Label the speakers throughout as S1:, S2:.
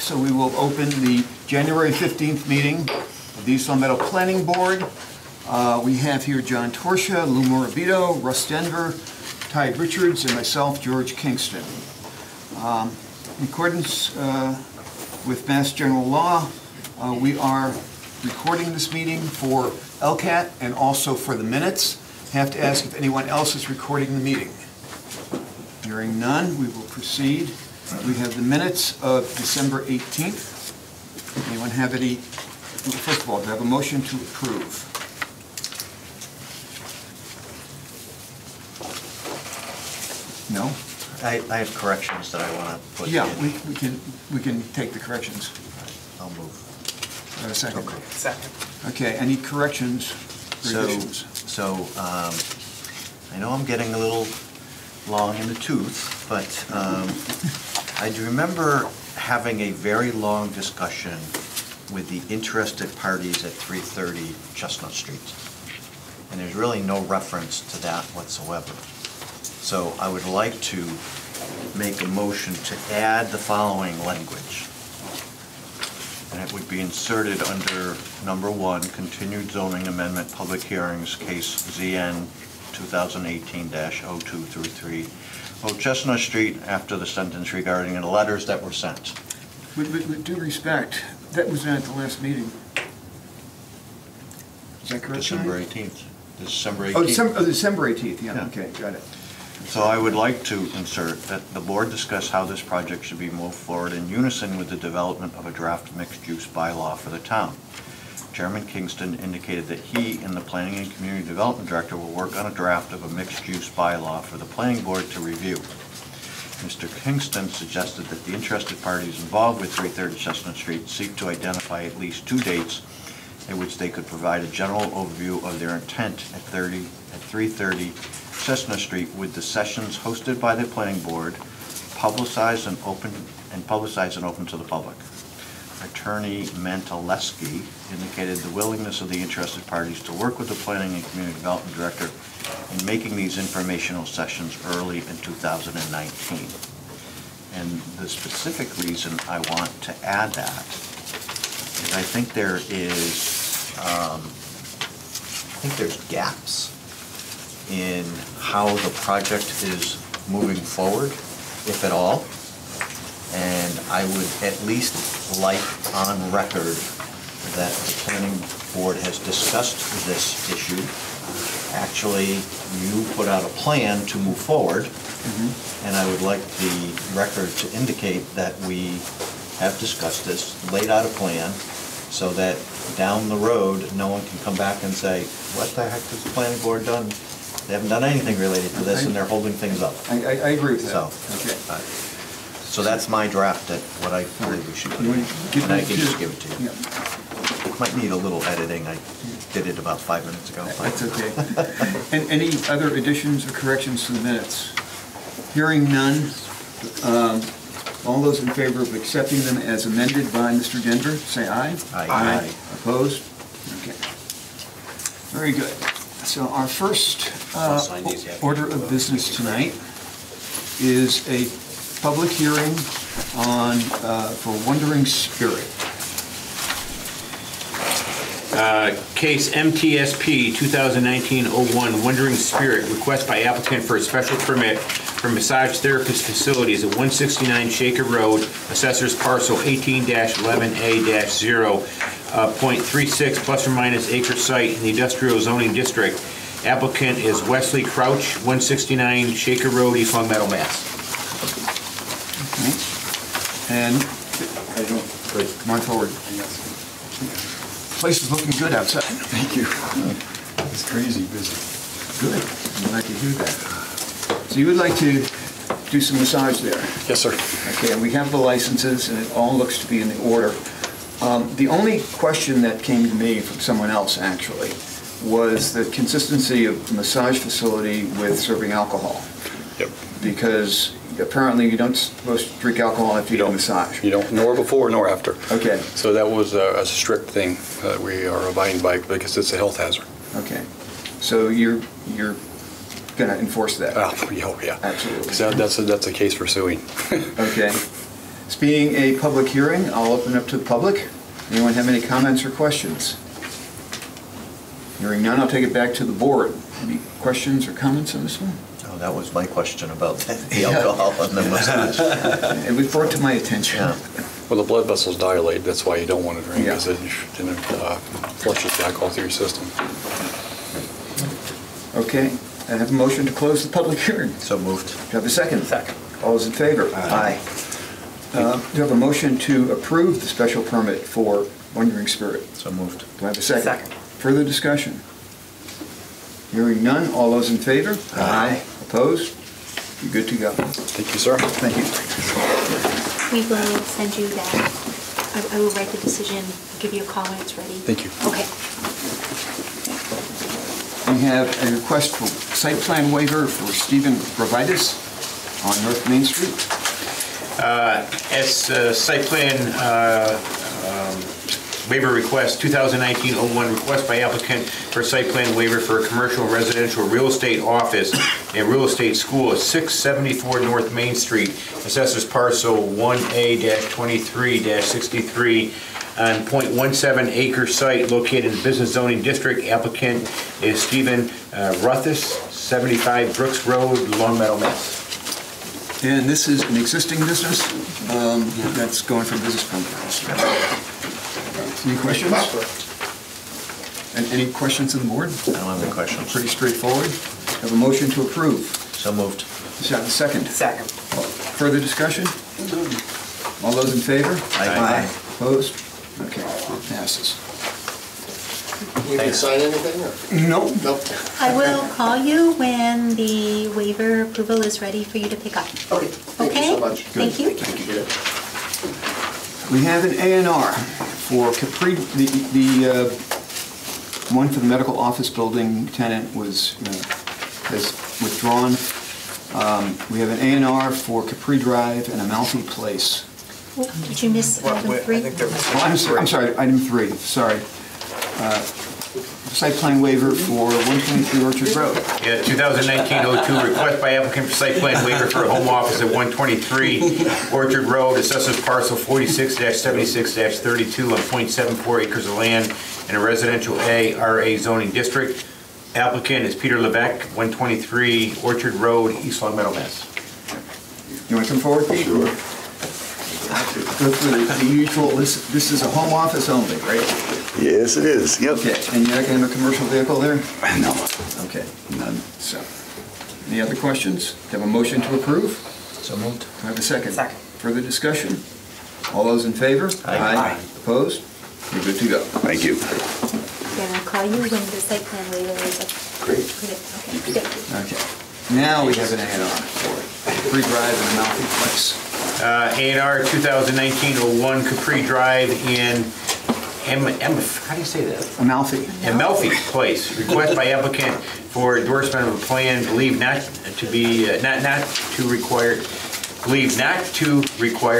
S1: so we will open the January 15th meeting of the East Long Meadow Planning Board. We have here John Torsia, Lou Morabito, Russ Denver, Tide Richards, and myself, George Kingston. In accordance with Mass General Law, we are recording this meeting for LCAT and also for the minutes. I have to ask if anyone else is recording the meeting. Hearing none, we will proceed. We have the minutes of December 18th. Anyone have any? First of all, do I have a motion to approve? No?
S2: I have corrections that I want to put in.
S1: Yeah, we can take the corrections.
S2: I'll move.
S1: A second.
S2: Okay.
S3: Second.
S1: Okay, any corrections, revisions?
S2: So I know I'm getting a little long in the tooth, but I do remember having a very long discussion with the interested parties at 330 Chestnut Street. And there's really no reference to that whatsoever. So I would like to make a motion to add the following language. And it would be inserted under number 1, continued zoning amendment public hearings, case ZN 2018-0233, Old Chestnut Street, after the sentence regarding the letters that were sent.
S1: With due respect, that was at the last meeting. Is that correct?
S2: December 18th. December 18th.
S1: Oh, December 18th, yeah,
S2: Yeah.
S1: okay, got it.
S2: So I would like to insert that the board discuss how this project should be moved forward in unison with the development of a draft mixed-use bylaw for the town. Chairman Kingston indicated that he and the Planning and Community Development Director will work on a draft of a mixed-use bylaw for the planning board to review. Mr. Kingston suggested that the interested parties involved with 330 Chestnut Street seek to identify at least 2 dates at which they could provide a general overview of their intent at 330 Chestnut Street, with the sessions hosted by the planning board publicized and open to the public. Attorney Mantaleski indicated the willingness of the interested parties to work with the Planning and Community Development Director in making these informational sessions early in 2019. And the specific reason I want to add that is I think there's gaps in how the project is moving forward, if at all. And I would at least like on record that the planning board has discussed this issue. Actually, you put out a plan to move forward, and I would like the record to indicate that we have discussed this, laid out a plan, so that down the road, no one can come back and say, what the heck has the planning board done? They haven't done anything related to this, and they're holding things up.
S1: I agree with that.
S2: So,
S1: okay.
S2: So that's my draft at what I believe we should put in. And I can just give it to you.
S1: Yeah.
S2: Might need a little editing. I did it about 5 minutes ago.
S1: That's okay. And any other additions or corrections to the minutes? Hearing none, all those in favor of accepting them as amended by Mr. Denver, say aye.
S2: Aye.
S1: Opposed? Okay. Very good. So our first order of business tonight is a public hearing on for Wandering Spirit.
S3: Case MTSP 2019-01, Wandering Spirit, request by applicant for a special permit for massage therapist facilities at 169 Shaker Road, assessors parcel 18-11A-0.36 plus or minus acre site in the industrial zoning district. Applicant is Wesley Crouch, 169 Shaker Road, East Long Meadow, Mass.
S1: Okay. And come on forward. Place is looking good outside.
S4: Thank you. It's crazy busy.
S1: Good. I'd like to hear that. So you would like to do some massage there?
S4: Yes, sir.
S1: Okay, and we have the licenses, and it all looks to be in the order. The only question that came to me from someone else, actually, was the consistency of the massage facility with serving alcohol.
S4: Yep.
S1: Because apparently you don't supposed to drink alcohol if you don't massage.
S4: You don't, nor before nor after.
S1: Okay.
S4: So that was a strict thing that we are abiding by because it's a health hazard.
S1: Okay. So you're going to enforce that?
S4: Oh, yeah.
S1: Absolutely.
S4: Because that's a case for suing.
S1: Okay. This being a public hearing, I'll open up to the public. Anyone have any comments or questions? Hearing none, I'll take it back to the board. Any questions or comments on this one?
S2: Oh, that was my question about the alcohol and the mustache.
S1: It was brought to my attention.
S2: Yeah.
S4: Well, the blood vessels dilate, that's why you don't want to drink,
S1: Yeah.
S4: because it flushes the alcohol through your system.
S1: Okay, I have a motion to close the public hearing.
S2: So moved.
S1: Do you have a second?
S5: Second.
S1: All those in favor?
S2: Aye.
S1: Do you have a motion to approve the special permit for Wandering Spirit?
S2: So moved.
S1: Do I have a second?
S5: Second.
S1: Further discussion? Hearing none, all those in favor?
S2: Aye.
S1: Opposed? You're good to go.
S4: Thank you, sir.
S1: Thank you.
S6: We will send you that. I will write the decision, give you a call when it's ready.
S4: Thank you.
S6: Okay.
S1: We have a request for site plan waiver for Stephen Gravitas on North Main Street.
S3: Site plan waiver request, 2019-01, request by applicant for site plan waiver for a commercial residential real estate office and real estate school at 674 North Main Street, assessors parcel 1A-23-63 on .17 acre site located in the business zoning district. Applicant is Stephen Ruthis, 75 Brooks Road, Long Meadow, Mass.
S1: And this is an existing business that's going for business permit. Any questions? And any questions on the board?
S2: I don't have any questions.
S1: Pretty straightforward. Have a motion to approve.
S2: So moved.
S1: Is that a second?
S5: Second.
S1: Further discussion? All those in favor?
S2: Aye.
S1: Opposed? Okay, it passes.
S7: You can sign anything, or?
S1: No.
S7: Nope.
S6: I will call you when the waiver approval is ready for you to pick up.
S7: Okay, thank you
S6: Okay?
S7: so much.
S6: Thank you.
S7: Thank you.
S1: We have an A&R for Capri, the one for the medical office building tenant has withdrawn. We have an A&R for Capri Drive and Amalfi Place.
S6: Oh, did you miss item 3?
S5: I think there was.
S1: Oh, I'm sorry, item 3, sorry. Site plan waiver for 123 Orchard Road.
S3: Yeah, 2019-02, request by applicant for site plan waiver for a home office at 123 Orchard Road, assessors parcel 46-76-32 on .74 acres of land in a residential RA zoning district. Applicant is Peter Levesque, 123 Orchard Road, East Long Meadow, Mass.
S1: You want to come forward, Pete? Sure. Go through the usual, this is a home office only, right?
S8: Yes, it is, yep.
S1: Okay, and you're not going to have a commercial vehicle there?
S8: No.
S1: Okay, none, so. Any other questions? Have a motion to approve?
S2: So moved.
S1: Do I have a second?
S5: Second.
S1: Further discussion? All those in favor?
S2: Aye.
S1: Opposed? You're good to go.
S8: Thank you.
S6: Then I'll call you when the site plan waiver is up.
S8: Great.
S6: Okay, thank you.
S1: Okay. Now we have an A&R for Capri Drive and Amalfi Place.
S3: A&R 2019-01 Capri Drive in how do you say that?
S1: Amalfi.
S3: Amalfi Place. Request by applicant for endorsement of a plan believed not to require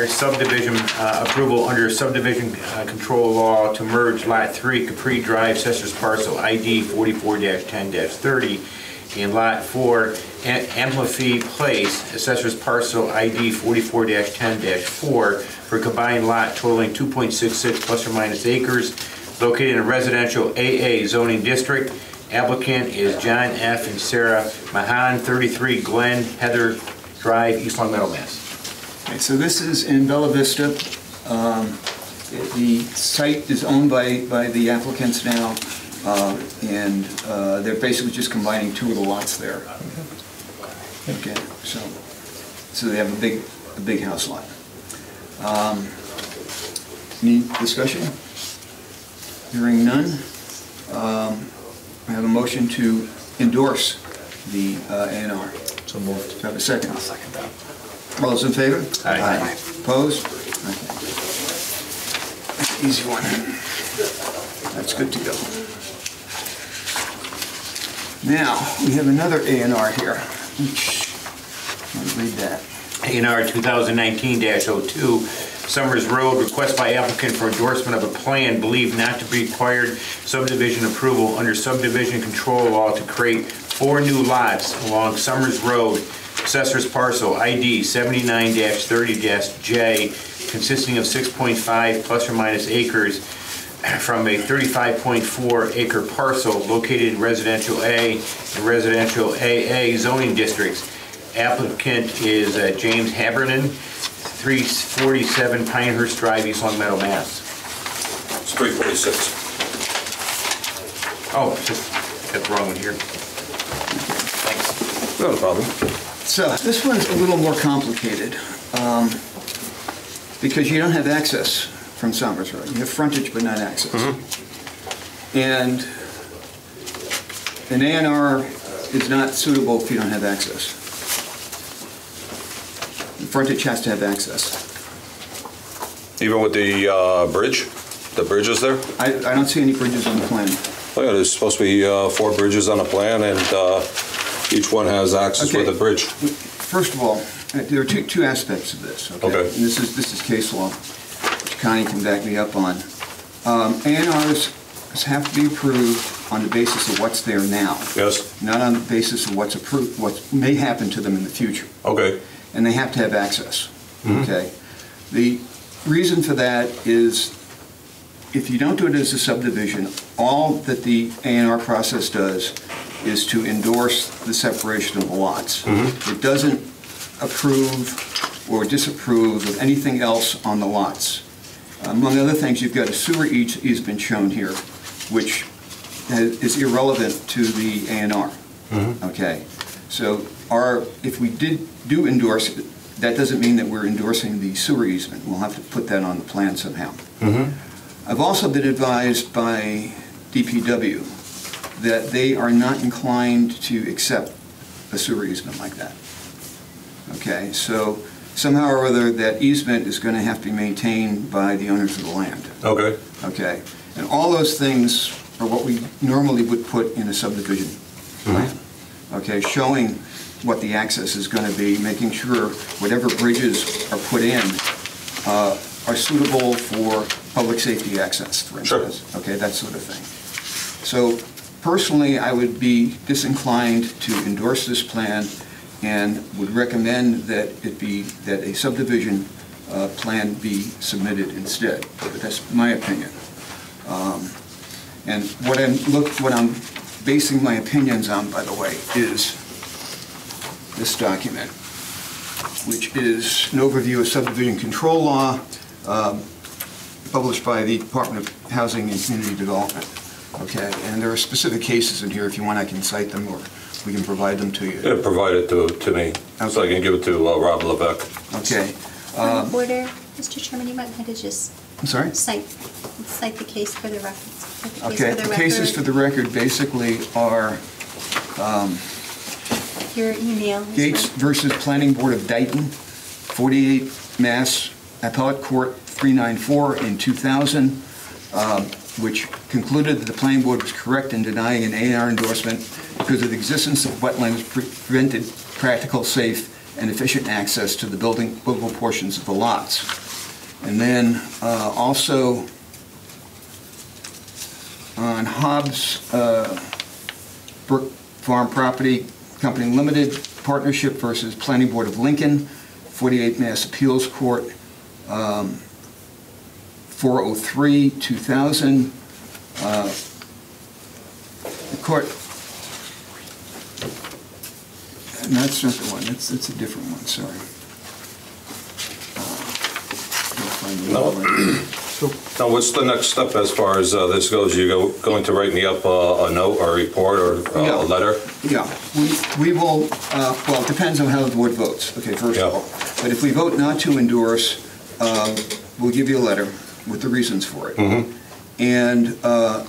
S3: subdivision approval under subdivision control law to merge Lot 3 Capri Drive, assessors parcel ID 44-10-30, and Lot 4 Amalfi Place, assessors parcel ID 44-10-4, for a combined lot totaling 2.66 plus or minus acres, located in a residential AA zoning district. Applicant is John F. and Sarah Mahan, 33 Glen Heather Drive, East Long Meadow, Mass.
S1: Okay, so this is in Bella Vista. The site is owned by the applicants now, and they're basically just combining two of the lots there. Okay, so they have a big house lot. Any discussion? Hearing none. I have a motion to endorse the A&R.
S2: So moved.
S1: Do I have a second?
S5: I'll second that.
S1: All those in favor?
S3: Aye.
S1: Opposed? Okay. That's an easy one. That's good to go. Now, we have another A&R here. Let me read that.
S3: A&R 2019-02, Summers Road, request by applicant for endorsement of a plan believed not to be required subdivision approval under subdivision control law to create 4 new lots along Summers Road, assessors parcel ID 79-30-J, consisting of 6.5 plus or minus acres from a 35.4 acre parcel located in residential A and residential AA zoning districts. Applicant is James Habernan, 347 Pinehurst Drive, East Long Meadow, Mass.
S4: It's 346.
S3: Oh, just got the wrong one here. Thanks.
S4: Not a problem.
S1: So this one's a little more complicated because you don't have access from Somers Road. You have frontage but not access. And an A&R is not suitable if you don't have access. The frontage has to have access.
S4: Even with the bridge? The bridge is there?
S1: I don't see any bridges on the plan.
S4: Oh, yeah, there's supposed to be 4 bridges on the plan, and each one has access with a bridge.
S1: First of all, there are two aspects of this.
S4: Okay.
S1: And this is case law, which Connie can back me up on. A&Rs have to be approved on the basis of what's there now.
S4: Yes?
S1: Not on the basis of what may happen to them in the future.
S4: Okay.
S1: And they have to have access. Okay. The reason for that is if you don't do it as a subdivision, all that the A&R process does is to endorse the separation of the lots. It doesn't approve or disapprove of anything else on the lots. Among other things, you've got a sewer easement shown here, which is irrelevant to the A&R. Okay. So if we do endorse it, that doesn't mean that we're endorsing the sewer easement. We'll have to put that on the plan somehow. I've also been advised by DPW that they are not inclined to accept a sewer easement like that. Okay, so somehow or other that easement is going to have to be maintained by the owners of the land.
S4: Okay.
S1: Okay, and all those things are what we normally would put in a subdivision plan. Okay, showing what the access is going to be, making sure whatever bridges are put in are suitable for public safety access, for instance.
S4: Sure.
S1: Okay, that sort of thing. So personally, I would be disinclined to endorse this plan and would recommend that a subdivision plan be submitted instead. But that's my opinion. And what I'm basing my opinions on, by the way, is this document, which is an overview of subdivision control law, published by the Department of Housing and Community Development. Okay, and there are specific cases in here. If you want, I can cite them, or we can provide them to you.
S4: Yeah, provide it to me, so I can give it to Rob Levesque.
S1: Okay.
S6: Order, Mr. Chairman, you might want to just
S1: I'm sorry?
S6: cite the case for the reference.
S1: Okay, the cases for the record basically are
S6: Your email. is
S1: Gates
S6: right.
S1: versus Planning Board of Dayton, 48 Mass Appellate Court 394 in 2000, which concluded that the planning board was correct in denying an A&R endorsement because of the existence of wetlands prevented practical, safe, and efficient access to the buildable portions of the lots. And then also on Hobbs Brook Farm Property Company Limited Partnership versus Planning Board of Lincoln, 48 Mass Appeals Court, 403, 2000. The court, and that's not the one, that's a different one, sorry. I'll find the
S4: No.
S1: other one. So,
S4: Now, what's the next step as far as this goes? You going to write me up a note or a report or
S1: Yeah.
S4: a letter?
S1: yeah, we will, well, it depends on how the board votes, okay, first of
S4: Yeah.
S1: all. But if we vote not to endorse, we'll give you a letter with the reasons for it. And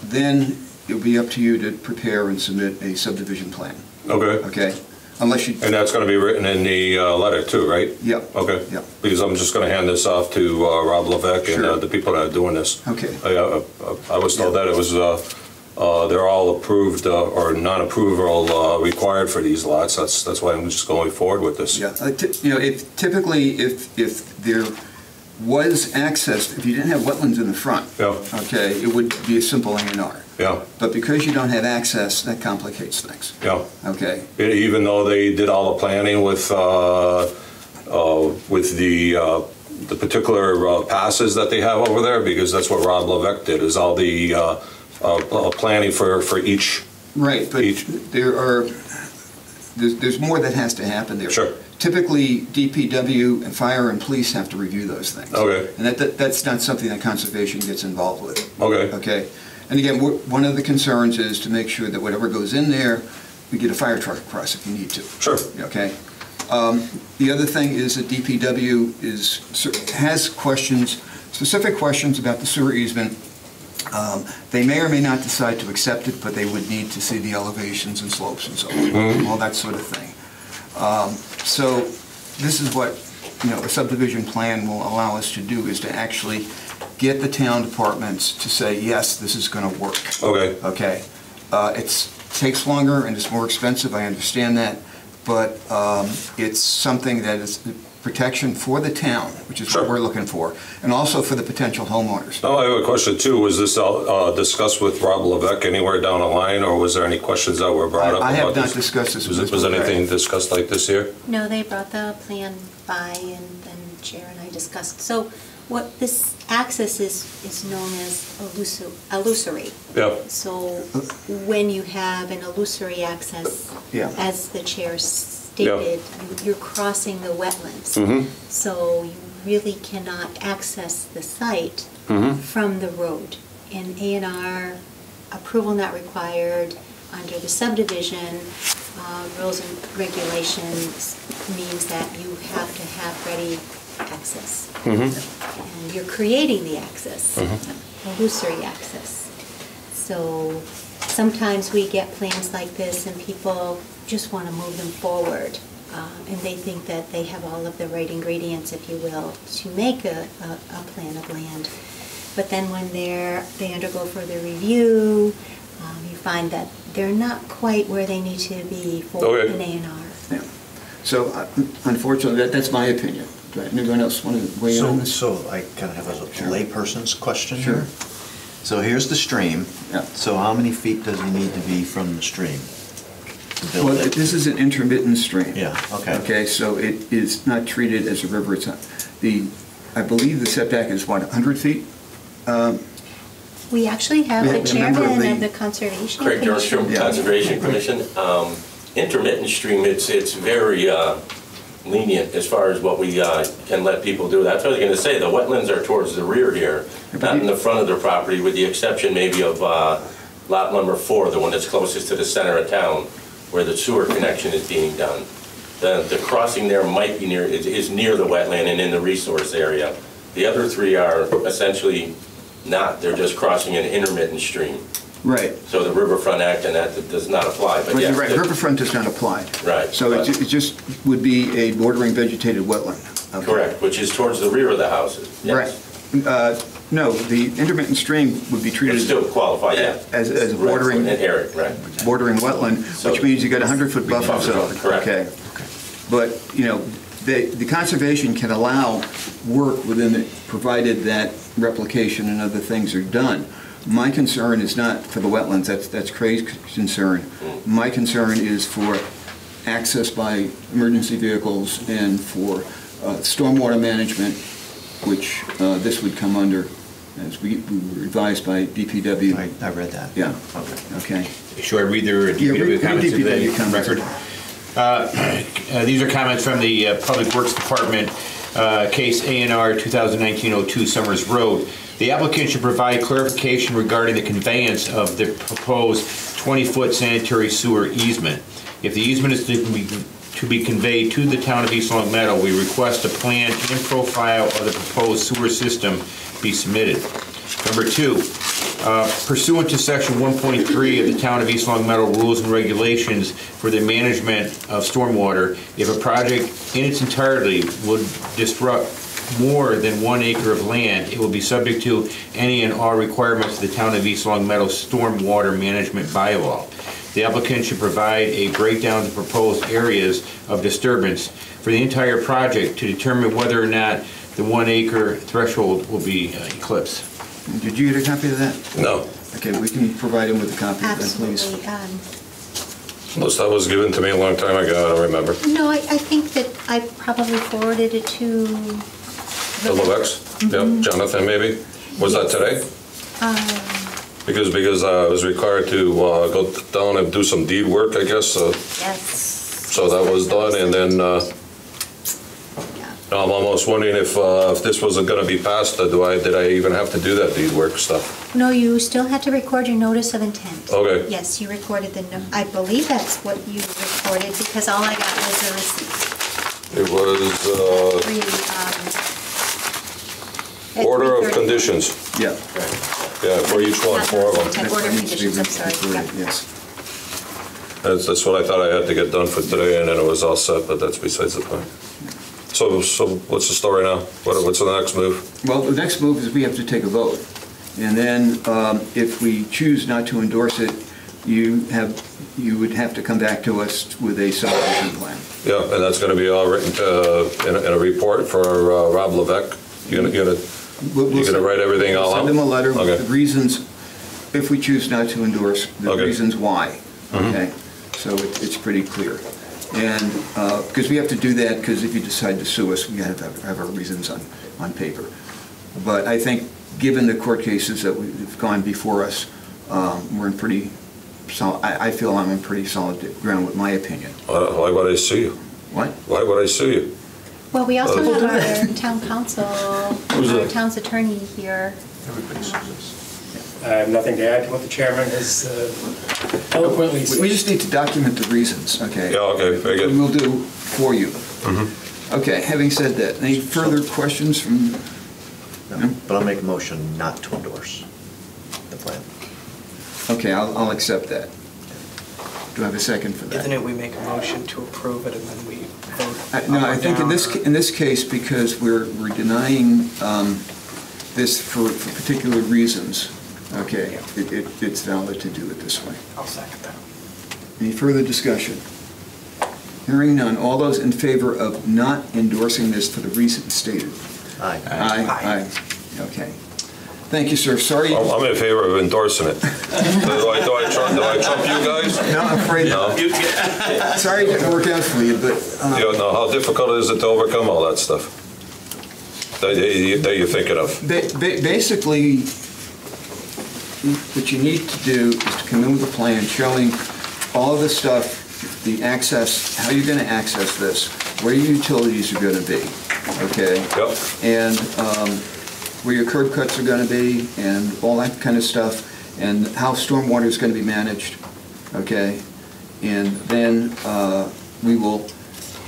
S1: then it'll be up to you to prepare and submit a subdivision plan,
S4: Okay.
S1: okay? Unless you,
S4: And that's going to be written in the letter too, right?
S1: yeah.
S4: Okay.
S1: Yeah.
S4: Because I'm just going to hand this off to Rob Levesque and
S1: Sure.
S4: the people that are doing this.
S1: Okay.
S4: I was told that it was, they're all approved or non-approval required for these lots. That's why I'm just going forward with this.
S1: Yeah, typically, if there was access, if you didn't have wetlands in the front,
S4: Yeah.
S1: okay, it would be a simple A&R.
S4: Yeah,
S1: But because you don't have access, that complicates things,
S4: yeah.
S1: okay?
S4: Even though they did all the planning with the particular passes that they have over there? Because that's what Rob Levesque did, is all the planning for each.
S1: Right, but
S4: Each-
S1: there's more that has to happen there.
S4: Sure.
S1: Typically, DPW and fire and police have to review those things.
S4: Okay.
S1: And that's not something that conservation gets involved with.
S4: Okay.
S1: Okay? And again, one of the concerns is to make sure that whatever goes in there, we get a fire truck across if you need to.
S4: Sure.
S1: Okay? The other thing is that DPW has questions, specific questions about the sewer easement. They may or may not decide to accept it, but they would need to see the elevations and slopes and so on, all that sort of thing. So this is what, a subdivision plan will allow us to do, is to actually get the town departments to say, yes, this is going to work.
S4: Okay.
S1: Okay. It takes longer and it's more expensive, I understand that, but it's something that is protection for the town, which is
S4: Sure.
S1: what we're looking for, and also for the potential homeowners.
S4: Now, I have a question too. Was this discussed with Rob Levesque anywhere down the line, or was there any questions that were brought up
S1: I have
S4: about
S1: not
S4: this?
S1: discussed this with
S4: Was
S1: Mr.
S4: anything discussed like this here?
S6: No, they brought the plan by and then Chair and I discussed. So what this access is known as illusory.
S4: Yeah.
S6: So when you have an illusory access,
S1: Yeah.
S6: as the chair stated, you're crossing the wetlands.
S4: Mm-hmm.
S6: So you really cannot access the site from the road. And A&R approval not required under the subdivision rules and regulations means that you have to have ready access. And you're creating the access, illusory access. So sometimes we get plans like this and people just want to move them forward. And they think that they have all of the right ingredients, if you will, to make a plan of land. But then when they undergo further review, you find that they're not quite where they need to be for
S4: Okay.
S6: an A&R.
S1: Yeah. So unfortunately, that's my opinion. Do anyone else want to weigh in on this?
S2: So I kind of have a
S1: Sure.
S2: layperson's question
S1: Sure.
S2: here. So here's the stream.
S1: Yeah.
S2: So how many feet does he need to be from the stream to build
S1: Well,
S2: it?
S1: this is an intermittent stream.
S2: Yeah, okay.
S1: Okay, so it is not treated as a river. It's I believe the setback is what, 100 feet?
S6: We actually have
S1: We
S6: the
S1: have a member of
S6: chairman of
S1: the-
S6: the Conservation
S5: Craig
S6: Commission.
S5: Dorstrom,
S1: Yeah.
S5: Conservation Commission. Intermittent stream, it's very lenient as far as what we can let people do. That's what I was going to say, the wetlands are towards the rear here, not in the front of their property, with the exception maybe of lot number 4, the one that's closest to the center of town, where the sewer connection is being done. The crossing there might be is near the wetland and in the resource area. The other 3 are essentially not, they're just crossing an intermittent stream.
S1: Right.
S5: So the Riverfront Act and that does not apply, but
S1: But
S5: yes.
S1: you're right, riverfront does not apply.
S5: Right,
S1: So
S5: but-
S1: it just would be a bordering vegetated wetland. Okay.
S5: Correct, which is towards the rear of the houses. Yes.
S1: Right. No, the intermittent stream would be
S5: It
S1: treated
S5: still qualify, yeah.
S1: as a bordering
S5: An area, right.
S1: wetland,
S5: So-
S1: which means you got a 100-foot buffer
S5: Buffer
S1: zone.
S5: zone, correct.
S1: Okay. But, the conservation can allow work within it, provided that replication and other things are done. My concern is not for the wetlands, that's Craig's concern. My concern is for access by emergency vehicles and for stormwater management, which this would come under, as we were advised by DPW.
S2: I read that.
S1: Yeah.
S2: Okay.
S1: Okay.
S3: Should I read their
S1: Yeah, read
S3: DPW comments into
S1: DPW
S3: the
S1: comments.
S3: record? These are comments from the Public Works Department, case A&R 2019-02 Summers Road. The applicant should provide clarification regarding the conveyance of the proposed 20-foot sanitary sewer easement. If the easement is to be conveyed to the town of East Long Meadow, we request a plan and profile of the proposed sewer system be submitted. Number 2, pursuant to section 1.3 of the Town of East Long Meadow Rules and Regulations for the management of stormwater, if a project in its entirety would disrupt more than 1 acre of land, it will be subject to any and all requirements of the Town of East Long Meadow Stormwater Management Bylaw. The applicant should provide a breakdown of the proposed areas of disturbance for the entire project to determine whether or not the 1 acre threshold will be eclipsed.
S1: Did you get a copy of that?
S4: No.
S1: Okay, we can provide him with a copy of that, please.
S6: Absolutely.
S4: Unless that was given to me a long time ago, I don't remember.
S6: No, I think that I probably forwarded it to
S4: The Levesques? Yeah, Jonathan maybe? Was that today? Because I was required to go down and do some deed work, I guess.
S6: Yes.
S4: So that was done, and then
S6: Yeah.
S4: I'm almost wondering if this wasn't going to be passed, did I even have to do that deed work stuff?
S6: No, you still had to record your notice of intent.
S4: Okay.
S6: Yes, you recorded I believe that's what you recorded, because all I got was the receipt.
S4: It was
S6: At
S4: order of
S6: 3:30.
S4: conditions.
S1: Yeah.
S4: Yeah, for each one, four of them.
S6: Intent. Order of
S1: That needs to be
S6: conditions, I'm sorry.
S1: recorded, yes.
S4: That's what I thought I had to get done for today, and then it was all set, but that's besides the point. So what's the story now? What's the next move?
S1: Well, the next move is we have to take a vote. And then if we choose not to endorse it, you would have to come back to us with a subdivision plan.
S4: Yeah, and that's going to be all written in a report for Rob Levesque. You're gonna write everything all out?
S1: Send them a letter
S4: Okay.
S1: with the reasons, if we choose not to endorse, the
S4: Okay.
S1: reasons why, okay? So it's pretty clear. And, because we have to do that, because if you decide to sue us, we have to have our reasons on paper. But I think, given the court cases that have gone before us, we're in pretty, I feel I'm in pretty solid ground with my opinion.
S4: Why would I sue you?
S1: What?
S4: Why would I sue you?
S6: Well, we also have our town council,
S4: Who's
S6: our
S4: that?
S6: town's attorney here.
S9: I have nothing to add to what the chairman has eloquently
S1: We
S9: stated.
S1: just need to document the reasons, okay?
S4: Yeah, okay, very good.
S1: We will do for you. Okay, having said that, any further questions from,
S2: No, but I'll make a motion not to endorse the plan.
S1: okay, I'll accept that. Do I have a second for that?
S10: Isn't it we make a motion to approve it and then we vote?
S1: No,
S10: up or
S1: I think in
S10: down, or-
S1: in this case, because we're denying this for particular reasons, okay, it's valid to do it this way.
S10: I'll second that.
S1: Any further discussion? Hearing none, all those in favor of not endorsing this for the reasons stated?
S2: Aye.
S1: Aye. Okay. Thank you, sir. Sorry.
S4: I'm in favor of endorsing it. Do I trump you guys?
S1: No, I'm afraid
S4: No.
S1: not. Sorry it didn't work out for you, but
S4: You don't know how difficult it is to overcome all that stuff that you're thinking of.
S1: basically, what you need to do is to come in with a plan showing all of the stuff, the access, how you're going to access this, where your utilities are going to be, okay?
S4: Yep.
S1: And where your curb cuts are going to be, and all that kind of stuff, and how stormwater is going to be managed, okay? And then we will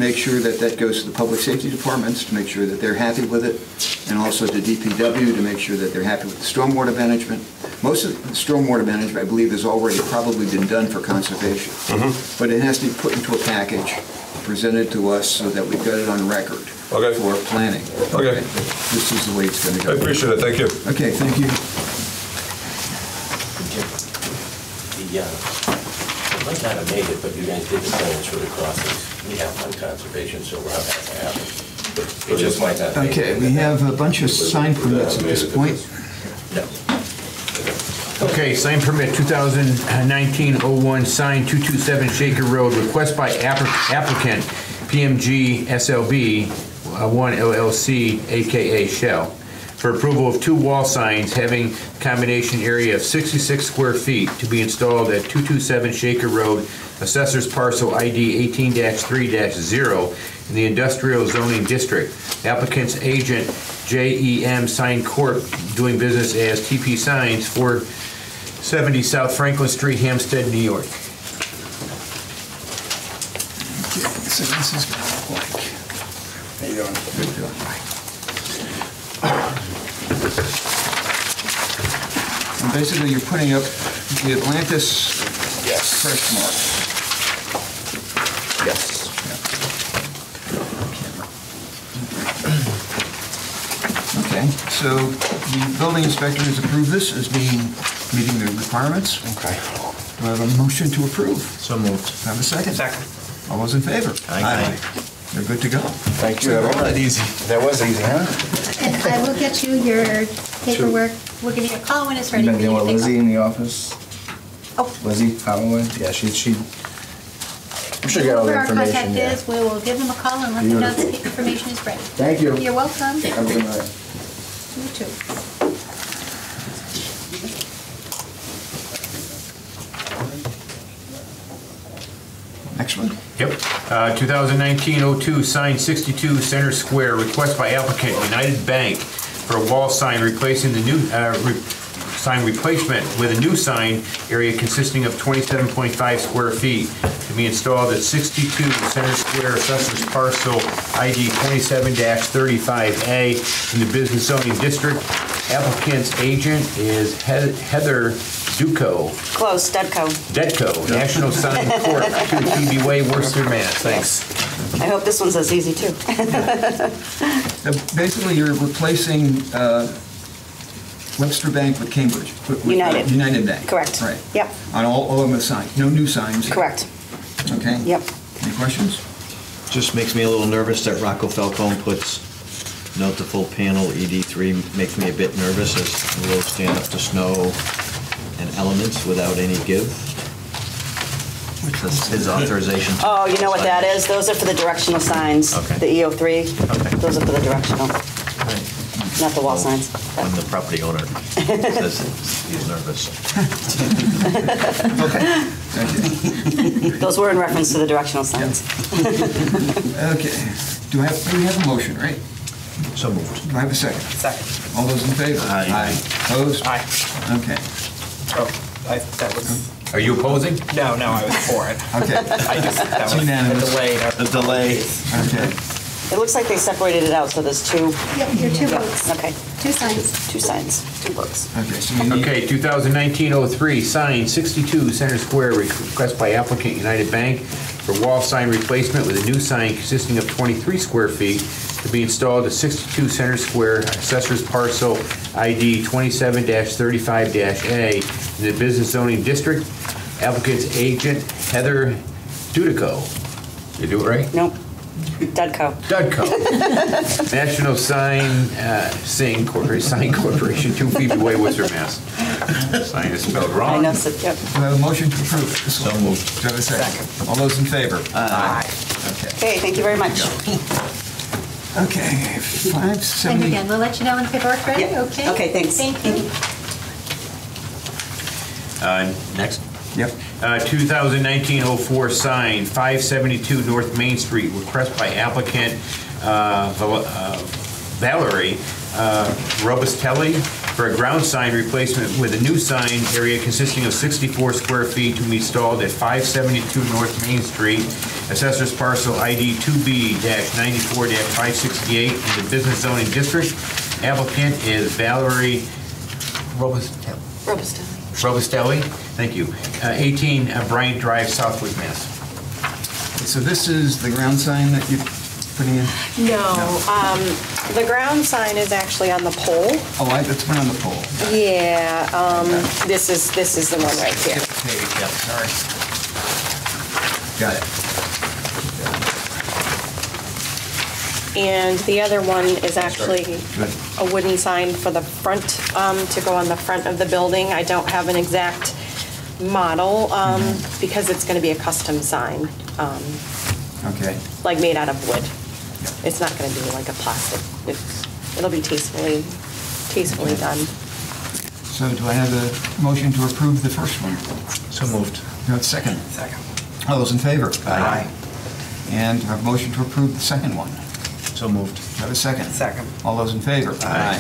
S1: make sure that that goes to the public safety departments to make sure that they're happy with it, and also to DPW to make sure that they're happy with the stormwater management. Most of the stormwater management, I believe, has already probably been done for conservation. But it has to be put into a package, presented to us so that we've got it on record
S4: Okay.
S1: for planning.
S4: Okay.
S1: This is the way it's going to
S4: I
S1: go.
S4: appreciate it, thank you.
S1: Okay, thank you.
S5: I might not have made it, but you guys did the plans for the crossings. We have on conservation, so we'll have that to happen. It just might not. make
S1: Okay,
S5: it.
S1: we have a bunch of sign permits at this point.
S5: No.
S3: Okay, sign permit 2019-01, sign 227 Shaker Road, request by applicant PMG SLB 1 LLC, AKA Shell, for approval of 2 wall signs having combination area of 66 square feet to be installed at 227 Shaker Road, Assessor's Parcel ID 18-3-0 in the Industrial Zoning District. Applicant's agent, JEM Sign Corp., doing business as TP Signs, 470 South Franklin Street, Hampstead, New York.
S1: Okay, so this is going to look like.
S9: How you doing?
S1: And basically, you're putting up the Atlantis fresh mark.
S10: Yes.
S1: Okay, so the building inspector has approved this as meeting the requirements.
S10: Okay.
S1: Do I have a motion to approve?
S2: So moved.
S1: Do I have a second?
S10: Second.
S1: All those in favor?
S2: Aye.
S1: You're good to go.
S10: Thank you, everyone. That easy. That was easy, huh?
S6: And I will get you your paperwork. We're gonna get a call when it's ready
S11: You've
S6: for
S11: been
S6: you
S11: dealing
S6: to
S11: with
S6: pick
S11: Lizzie
S6: up.
S11: in the office?
S6: Oh,
S11: Lizzie Holloway? Yeah, she
S10: sure you got all the
S6: Whoever our
S10: information,
S6: contact
S10: yeah.
S6: is, we will give them a call and let them know that the information is ready.
S10: Thank you.
S6: You're welcome.
S10: Have a good night.
S6: You too.
S1: Next one.
S3: Yep. 2019-02, sign 62 Center Square, request by applicant United Bank for a wall sign replacing the new, sign replacement with a new sign area consisting of 27.5 square feet to be installed at 62 Center Square, Assessors Parcel ID 27-35A in the Business Zoning District. Applicant's agent is Heather Duco.
S11: Close, Dedco.
S3: National Sign Corp., 2 Phoebe Way, Worcester, Mass. Thanks.
S11: I hope this one's as easy too.
S1: Basically, you're replacing Webster Bank with Cambridge. with,
S11: United.
S1: United Bank.
S11: Correct.
S1: Right.
S11: Yep.
S1: On all of the signs, no new signs.
S11: Correct.
S1: Okay.
S11: Yep.
S1: Any questions?
S2: Just makes me a little nervous that Rocco Falcone puts note to full panel ED3, makes me a bit nervous as the roads stand up to snow and elements without any give. That's his authorization.
S11: Oh, you know what that is? Those are for the directional signs.
S2: Okay.
S11: The EO3.
S2: Okay.
S11: Those are for the directional,
S2: Right.
S11: not the wall signs.
S2: When the property owner says he's nervous.
S11: Those were in reference to the directional signs.
S1: Okay. Do we have a motion, right?
S2: So moved.
S1: Do I have a second?
S10: Second.
S1: All those in favor?
S2: Aye.
S1: Opposed?
S10: Aye.
S1: Okay.
S10: Oh, that was,
S3: Are you opposing?
S10: no, I was for it.
S1: Okay.
S10: I just, that
S1: It's
S10: was
S1: unanimous.
S10: a delay.
S2: The delay.
S1: Okay.
S11: It looks like they separated it out, so there's two.
S6: Yep, your two votes.
S11: Okay,
S6: Two signs.
S11: two signs, two votes.
S1: Okay, so we need,
S3: Okay, 2019-03, sign 62 Center Square, request by applicant United Bank for wall sign replacement with a new sign consisting of 23 square feet to be installed at 62 Center Square, Assessors Parcel ID 27-35-A in the Business Zoning District. Applicant's agent Heather Dudico. You do it right?
S11: Nope. Dedco.
S3: Dudco. National Sign Corporation, 2 Phoebe Way, Worcester, Mass. Sign is spelled
S11: I
S3: wrong.
S11: know, so, yep.
S1: do I have a motion to approve it?
S2: So moved.
S1: Do I have a second? All those in favor?
S10: Aye.
S1: Okay.
S11: Okay, thank you very much.
S1: Okay,
S6: And
S1: 570.
S6: again, we'll let you know when the paperwork's ready,
S11: Yeah.
S6: okay?
S11: Okay, thanks.
S6: Thank you.
S3: Next.
S1: Yep.
S3: 2019-04, sign 572 North Main Street, request by applicant Valerie Robustelli for a ground sign replacement with a new sign area consisting of 64 square feet to be installed at 572 North Main Street, Assessors Parcel ID 2B-94-568 in the Business Zoning District. Applicant is Valerie Robustelli, thank you. 18 Bryant Drive, Southwood, Mass.
S1: So this is the ground sign that you're putting in?
S12: No, the ground sign is actually on the pole.
S1: Oh, that's one on the pole.
S12: Yeah, this is the one right here.
S1: Page, yep, sorry. Got it.
S12: And the other one is actually
S1: Good.
S12: a wooden sign for the front, to go on the front of the building. I don't have an exact model, because it's gonna be a custom sign,
S1: Okay.
S12: like made out of wood. It's not gonna be like a plastic. It'll be tastefully done.
S1: So do I have a motion to approve the first one?
S2: So moved.
S1: Do I have a second?
S10: Second.
S1: All those in favor?
S2: Aye.
S1: And do I have a motion to approve the second one?
S2: So moved.
S1: Do I have a second?
S10: Second.
S1: All those in favor?
S2: Aye.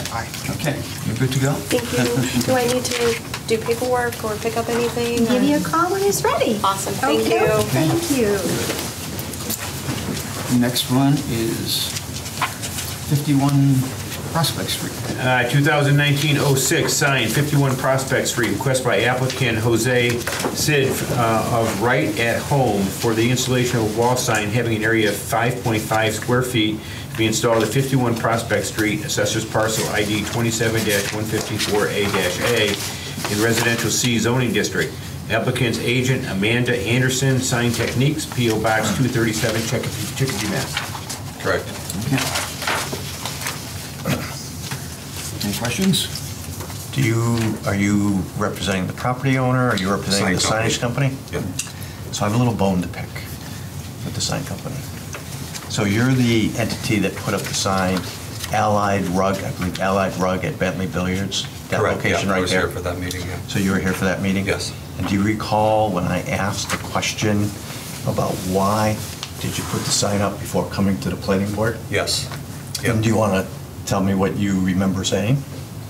S1: Okay, you're good to go?
S12: Thank you. Do I need to do paperwork or pick up anything?
S6: Give you a call when it's ready.
S12: Awesome, thank
S6: Okay,
S12: you.
S6: Thank you.
S1: The next one is 51 Prospect Street.
S3: 2019-06, sign 51 Prospect Street, request by applicant Jose Cid of Right at Home for the installation of a wall sign having an area of 5.5 square feet to be installed at 51 Prospect Street, Assessors Parcel ID 27-154A-A in Residential C zoning district. Applicant's agent Amanda Anderson, Sign Techniques, P.O. Box 237, Chicopee, Mass.
S4: Correct.
S1: Any questions?
S2: Are you representing the property owner? Are you representing the
S4: Sign
S2: signage company?
S4: Yep.
S2: So I have a little bone to pick. with the sign company. So you're the entity that put up the sign, Allied Rug, I believe Allied Rug at Bentley Billiards? That
S13: Correct,
S2: location
S13: yeah, I
S2: right
S13: was
S2: there?
S13: here for that meeting, yeah.
S2: So you were here for that meeting?
S13: Yes.
S2: And do you recall when I asked the question about why did you put the sign up before coming to the planning board?
S13: Yes. Yeah.
S2: And do you want to tell me what you remember saying?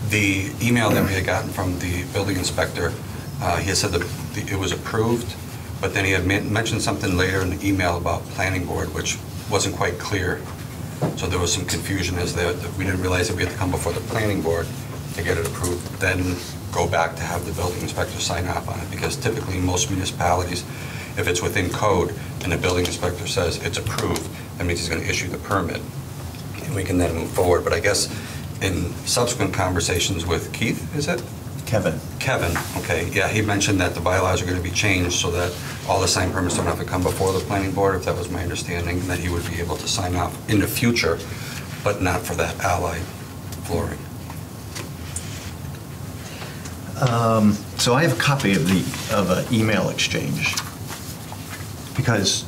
S13: The email that we had gotten from the building inspector, he had said that it was approved, but then he had mentioned something later in the email about planning board, which wasn't quite clear. So there was some confusion as that we didn't realize that we had to come before the planning board to get it approved, then go back to have the building inspector sign off on it. Because typically in most municipalities, if it's within code and the building inspector says it's approved, that means he's going to issue the permit. And we can then move forward. But I guess in subsequent conversations with Keith, is it?
S2: Kevin.
S13: Kevin, okay, yeah, he mentioned that the bylaws are going to be changed so that all the sign permits don't have to come before the planning board, if that was my understanding, that he would be able to sign off in the future, but not for that Allied flooring.
S2: So I have a copy of an email exchange. Because,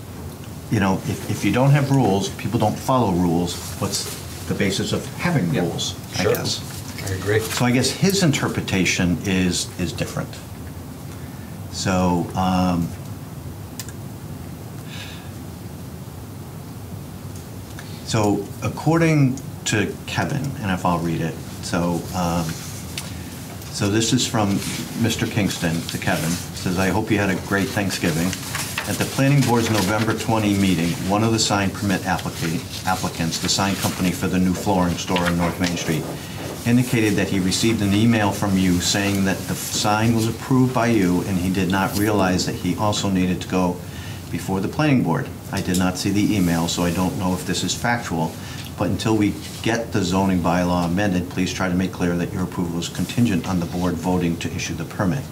S2: you know, if you don't have rules, people don't follow rules, what's the basis of having rules, I
S13: Sure.
S2: guess?
S13: I agree.
S2: So I guess his interpretation is different. So, so according to Kevin, and if I'll read it, so this is from Mr. Kingston to Kevin. It says, I hope you had a great Thanksgiving. At the Planning Board's November 20 meeting, one of the sign permit applicants, the sign company for the new flooring store on North Main Street, indicated that he received an email from you saying that the sign was approved by you and he did not realize that he also needed to go before the planning board. I did not see the email, so I don't know if this is factual, but until we get the zoning bylaw amended, please try to make clear that your approval is contingent on the board voting to issue the permit.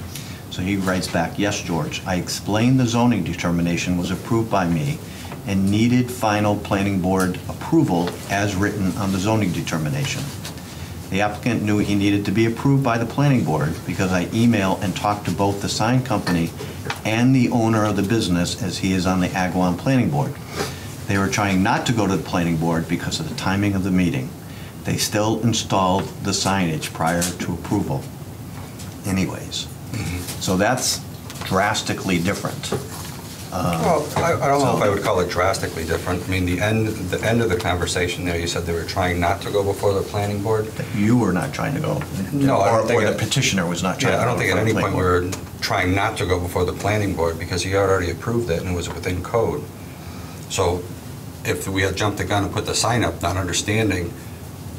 S2: So he writes back, yes, George, I explained the zoning determination was approved by me and needed final planning board approval as written on the zoning determination. The applicant knew he needed to be approved by the planning board because I emailed and talked to both the sign company and the owner of the business as he is on the Agawam Planning Board. They were trying not to go to the planning board because of the timing of the meeting. They still installed the signage prior to approval anyways. So that's drastically different.
S13: Well, I don't know if I would call it drastically different. I mean, the end of the conversation there, you said they were trying not to go before the planning board.
S2: That you were not trying to go.
S13: No, I don't think
S2: or the petitioner was not trying to go.
S13: Yeah, I don't think at any point we
S2: board.
S13: were trying not to go before the planning board because he had already approved it and it was within code. So if we had jumped the gun and put the sign up, not understanding,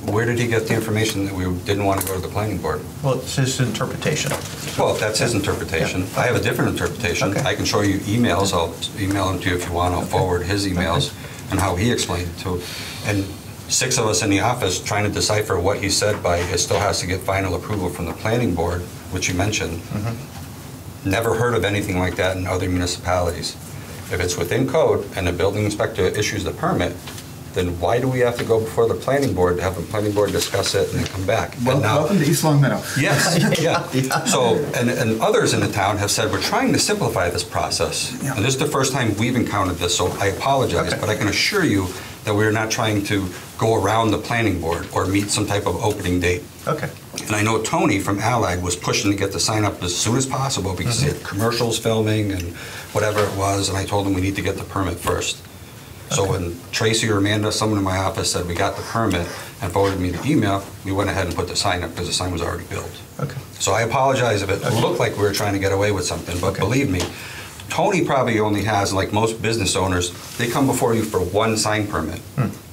S13: where did he get the information that we didn't want to go to the planning board?
S2: Well, it's his interpretation.
S13: Well, if that's his interpretation. I have a different interpretation.
S2: Okay.
S13: I can show you emails. I'll email them to you if you want. I'll forward his emails and how he explained it to. And 6 of us in the office trying to decipher what he said by it still has to get final approval from the planning board, which you mentioned. Never heard of anything like that in other municipalities. If it's within code and the building inspector issues the permit, then why do we have to go before the planning board to have the planning board discuss it and then come back? And now-
S1: Welcome to East Long Meadow.
S13: Yes, yeah. So, and others in the town have said, we're trying to simplify this process.
S1: Yeah.
S13: And this is the first time we've encountered this, so I apologize, but I can assure you that we're not trying to go around the planning board or meet some type of opening date.
S2: Okay.
S13: And I know Tony from Allied was pushing to get the sign up as soon as possible because he had commercials filming and whatever it was, and I told him we need to get the permit first. So when Tracy or Amanda, someone in my office said we got the permit and forwarded me the email, we went ahead and put the sign up because the sign was already built.
S2: Okay.
S13: So I apologize if it looked like we were trying to get away with something, but believe me, Tony probably only has, like most business owners, they come before you for one sign permit.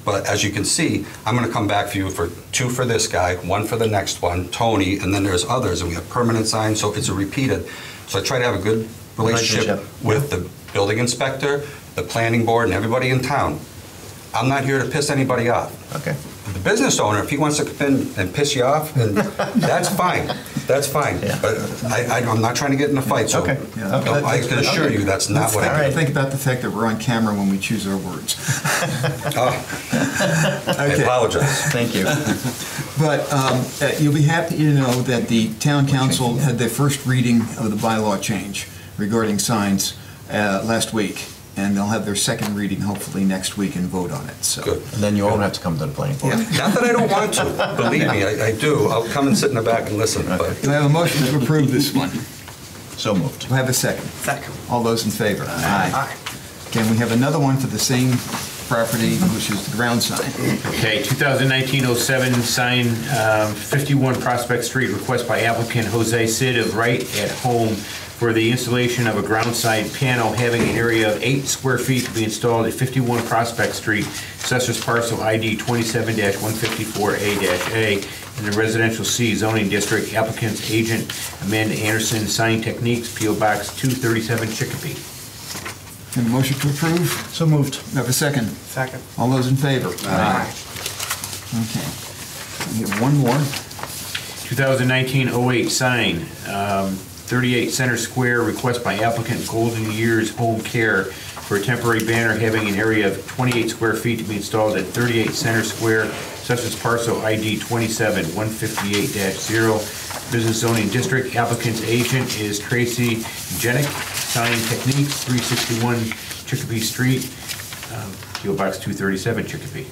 S13: But as you can see, I'm going to come back for you for 2 for this guy, 1 for the next one, Tony, and then there's others, and we have permanent signs, so it's a repeated. So I try to have a good relationship with the building inspector, the planning board, and everybody in town. I'm not here to piss anybody off.
S2: Okay.
S13: The business owner, if he wants to come in and piss you off, then that's fine. That's fine.
S2: Yeah.
S13: But I'm not trying to get in a fight, so
S2: Okay.
S13: I can assure you that's not what I do.
S1: Think about the fact that we're on camera when we choose our words.
S13: I apologize.
S2: Thank you.
S1: But you'll be happy to know that the town council had their first reading of the bylaw change regarding signs last week. and they'll have their second reading hopefully next week and vote on it, so.
S4: Good.
S2: And then you won't have to come to the planning board.
S13: Not that I don't want to, believe me, I do. I'll come and sit in the back and listen, but.
S1: Do I have a motion to approve this one?
S2: So moved.
S1: Do I have a second?
S10: Second.
S1: All those in favor? Aye. Okay, and we have another one for the same property, which is the ground sign.
S3: Okay, 2019-07, sign 51 Prospect Street, request by applicant Jose Cid of Right at Home for the installation of a ground sign panel having an area of 8 square feet to be installed at 51 Prospect Street, Assessor's Parcel ID 27-154A-A, in the Residential C zoning district. Applicant's agent Amanda Anderson, Sign Techniques, P.O. Box 237, Chicopee.
S1: Have a motion to approve?
S2: So moved.
S1: Have a second?
S10: Second.
S1: All those in favor?
S10: Aye.
S1: Okay. We have one more.
S3: 2019-08, sign 38 Center Square, request by applicant Golden Years Home Care for a temporary banner having an area of 28 square feet to be installed at 38 Center Square, Assessor's Parcel ID 27-158-0, Business Zoning District. Applicant's agent is Tracy Jenick, Sign Techniques, 361 Chicopee Street, P.O. Box 237, Chicopee.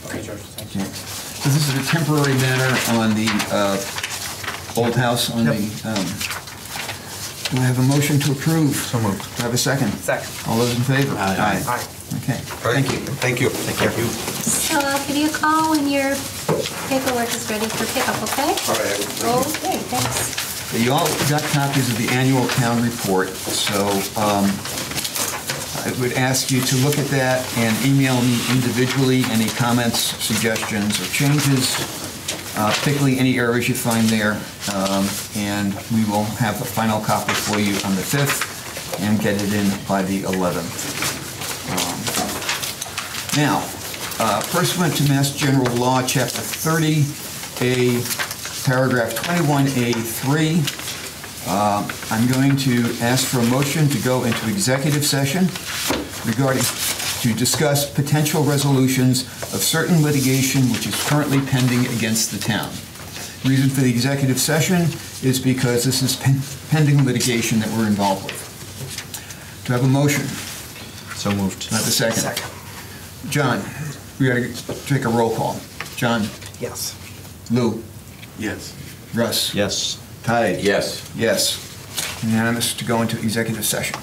S10: Okay, George, thank
S1: Okay. So this is a temporary banner on the old house on the, do I have a motion to approve?
S2: So moved.
S1: Do I have a second?
S10: Second.
S1: All those in favor?
S2: Aye.
S10: Aye.
S1: Okay,
S13: All right,
S1: thank you.
S13: Thank you.
S2: Thank you.
S6: So I'll give you a call when your paperwork is ready for pickup, okay?
S13: All right.
S6: Okay, thanks.
S1: You all got copies of the annual town report, so I would ask you to look at that and email me individually any comments, suggestions, or changes, particularly any errors you find there, and we will have a final copy for you on the 5th and get it in by the 11th. Now, pursuant to Mass General Law, Chapter 30A, Paragraph 21A3, I'm going to ask for a motion to go into executive session to discuss potential resolutions of certain litigation which is currently pending against the town. The reason for the executive session is because this is pending litigation that we're involved with. Do I have a motion?
S2: So moved.
S1: Do I have a second?
S10: Second.
S1: John, we got to take a roll call. John?
S10: Yes.
S1: Lou?
S2: Yes.
S1: Russ?
S2: Yes.
S1: Ty?
S3: Yes.
S1: Yes. Unanimous to go into executive session.